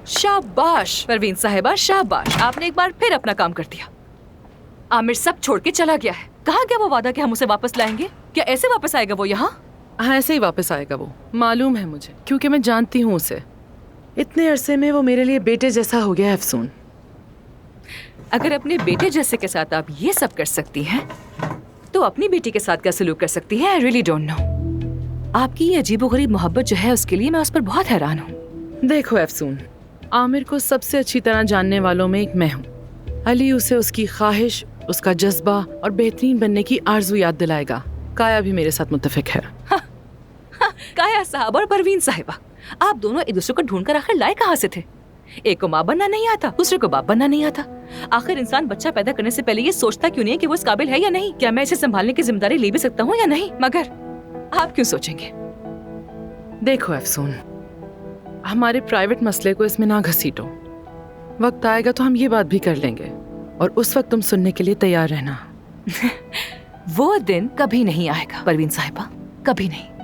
शाबाश परवीन साहिबा, शाबाश, आपने एक बार फिर अपना काम कर दिया। आमिर सब छोड़ के चला गया है। कहा गया वो वादा कि हम उसे वापस लाएंगे? क्या ऐसे वापस आएगा वो यहाँ? हाँ, ऐसे ही वापस आएगा वो, मालूम है मुझे, क्योंकि मैं जानती हूँ उसे। इतने अरसे में वो मेरे लिए बेटे जैसा हो गया है अफसून। अगर अपने बेटे जैसे के साथ आप ये सब कर सकती हैं, तो अपनी बेटी के साथ क्या सलूक कर सकती हैं? I really don't know. आपकी ये अजीबोगरीब मोहब्बत जो है, उसके लिए मैं उस पर बहुत हैरान हूँ। देखो अफसून, आमिर को सबसे अच्छी तरह जानने वालों में एक मैं हूँ। अली उसे उसकी ख्वाहिश, उसका जज्बा और बेहतरीन बनने की आरज़ू याद दिलाएगा। काया भी मेरे साथ मुत्तफिक है। काया साहब और परवीन साहिबा, आप दोनों एक दूसरे को ढूंढ कर आखिर लाए कहाँ से थे? एक को माँ बनना नहीं आता, दूसरे को बाप बनना नहीं आता। आखिर इंसान बच्चा पैदा करने से पहले ये सोचता क्यों नहीं है कि वो इस काबिल है या नहीं? क्या मैं इसे संभालने की जिम्मेदारी ले भी सकता हूँ या नहीं? मगर आप क्यों सोचेंगे? देखो अफसून, हमारे प्राइवेट मसले को इसमें ना घसीटो। वक्त आएगा तो हम ये बात भी कर लेंगे, और उस वक्त तुम सुनने के लिए तैयार रहना। वो दिन कभी नहीं आएगा परवीन साहिबा, कभी नहीं।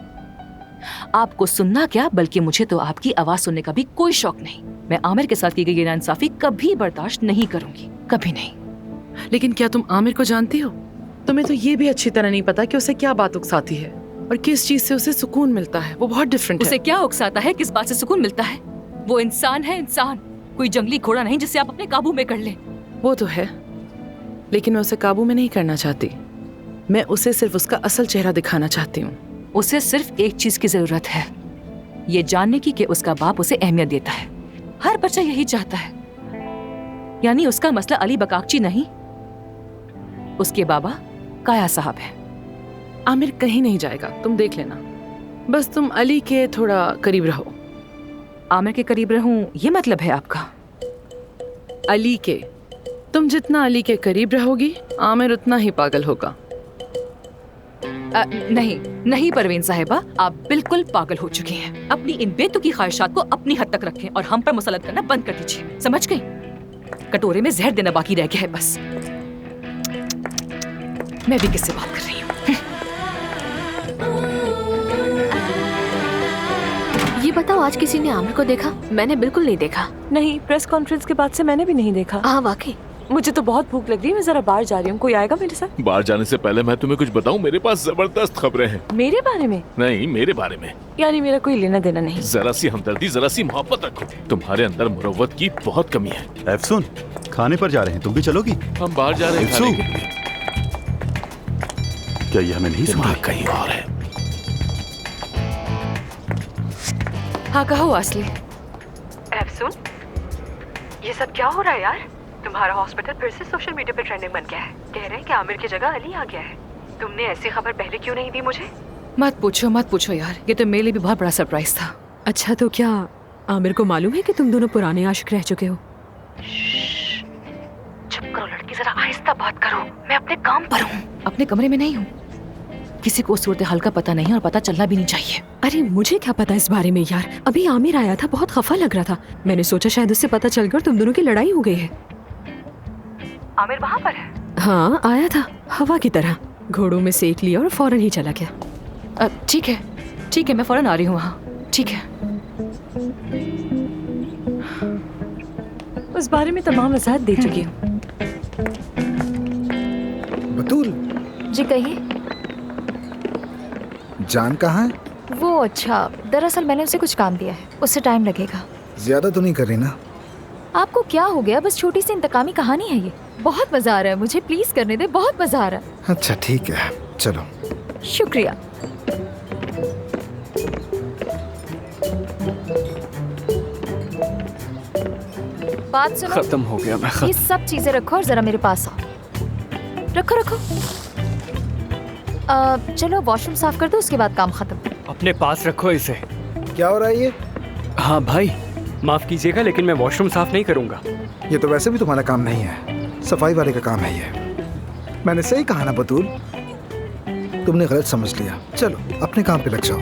आपको सुनना क्या, बल्कि मुझे तो आपकी आवाज सुनने का भी कोई शौक नहीं। मैं आमिर के साथ की गई नाइंसाफी कभी बर्दाश्त नहीं करूंगी, कभी नहीं। लेकिन क्या तुम आमिर को जानती हो? तुम्हें तो ये भी अच्छी तरह नहीं पता कि उसे क्या बात उकसाती है और किस चीज से उसे सुकून मिलता है। वो बहुत डिफरेंट है। उसे क्या उकसाता है, किस बात से सुकून मिलता है? वो इंसान है, इंसान, कोई जंगली घोड़ा नहीं जिसे आप अपने काबू में कर लें। वो तो है, लेकिन मैं उसे काबू में नहीं करना चाहती। मैं उसे सिर्फ उसका असल चेहरा दिखाना चाहती हूँ। उसे सिर्फ एक चीज की जरूरत है, ये जानने की कि उसका बाप उसे अहमियत देता है। हर बच्चा यही चाहता है। यानी उसका मसला अली बकाकची नहीं, उसके बाबा काया साहब है। आमिर कहीं नहीं जाएगा, तुम देख लेना। बस तुम अली के थोड़ा करीब रहो। आमिर के करीब रहूं, ये मतलब है आपका? अली के, तुम जितना अली के करीब रहोगी, आमिर उतना ही पागल होगा। नहीं नहीं परवीन साहिबा, आप बिल्कुल पागल हो चुकी हैं। अपनी इन बेतुकी ख्वाहिशात को अपनी हद तक रखें और हम पर मुसलत करना बंद कर दीजिए, समझ गई? कटोरे में जहर देना बाकी रह गया है बस। मैं भी किससे बात कर रही हूँ? ये बताओ, आज किसी ने आमिर को देखा? मैंने बिल्कुल नहीं देखा। नहीं, प्रेस कॉन्फ्रेंस के बाद से मैंने भी नहीं देखा। हाँ वाकई। मुझे तो बहुत भूख लग रही है, मैं जरा बाहर जा रही हूँ। कोई आएगा मेरे साथ? बाहर जाने से पहले मैं तुम्हें कुछ बताऊं, मेरे पास जबरदस्त खबरें हैं। मेरे बारे में? नहीं, मेरे बारे में। यानी मेरा कोई लेना देना नहीं। जरा सी हमदर्दी, जरा सी मोहब्बत रखो। तुम्हारे अंदर मुरव्वत की बहुत कमी है। अफसून, खाने पर जा रहे हैं, तुम भी चलोगी? हम बाहर जा रहे हैं खाने के लिए। क्या ये हमें नहीं सुना? कहीं और है। हाँ कहो असली। अफसून, ये सब क्या हो रहा है यार? तुम्हारा हॉस्पिटल फिर से सोशल मीडिया पे ट्रेंडिंग बन गया है। कह रहे हैं कि आमिर की जगह अली आ गया है। तुमने ऐसी खबर पहले क्यों नहीं दी मुझे? मत पूछो यार, ये तो मेरे लिए भी बहुत बड़ा सरप्राइज था। अच्छा, तो क्या आमिर को मालूम है कि तुम दोनों पुराने आशिक रह चुके हो? चुप करो लड़की, जरा आहिस्ता बात करो। मैं अपने काम पर हूँ। अपने कमरे में नहीं हूँ। किसी को सूरत हाल का पता नहीं और पता चलना भी नहीं चाहिए। अरे मुझे क्या पता इस बारे में यार। अभी आमिर आया था, बहुत खफा लग रहा था। मैंने सोचा शायद उससे पता चल गया और तुम दोनों की लड़ाई हो गई है। आमिर वहाँ पर है? हाँ आया था, हवा की तरह। घोड़ों में सेक लिया और फौरन ही चला गया। ठीक है, मैं फौरन आ रही हूँ वहाँ। ठीक है। उस बारे में तमाम वजाहत दे चुकी हूँ। बतूल जी कहिए। जान कहाँ है? वो अच्छा, दरअसल मैंने उसे कुछ काम दिया है, उससे टाइम लगेगा। ज्यादा तो नहीं कर रही ना? आपको क्या हो गया? बस छोटी सी इंतकामी कहानी है ये। बहुत मजा आ रहा है मुझे, प्लीज करने दे, बहुत मजा आ रहा है। अच्छा ठीक है, चलो। शुक्रिया। बात सुनो, खत्म हो गया मैं। ये सब चीजें रखो और जरा मेरे पास आओ। रखो। चलो वॉशरूम साफ कर दो, उसके बाद काम खत्म। अपने पास रखो इसे। क्या हो रहा है ये? हाँ भाई, माफ कीजिएगा लेकिन मैं वॉशरूम साफ नहीं करूंगा। ये तो वैसे भी तुम्हारा काम नहीं है, सफाई वाले का काम है ये। मैंने सही कहा ना बतूल? तुमने गलत समझ लिया। चलो अपने काम पे लग जाओ।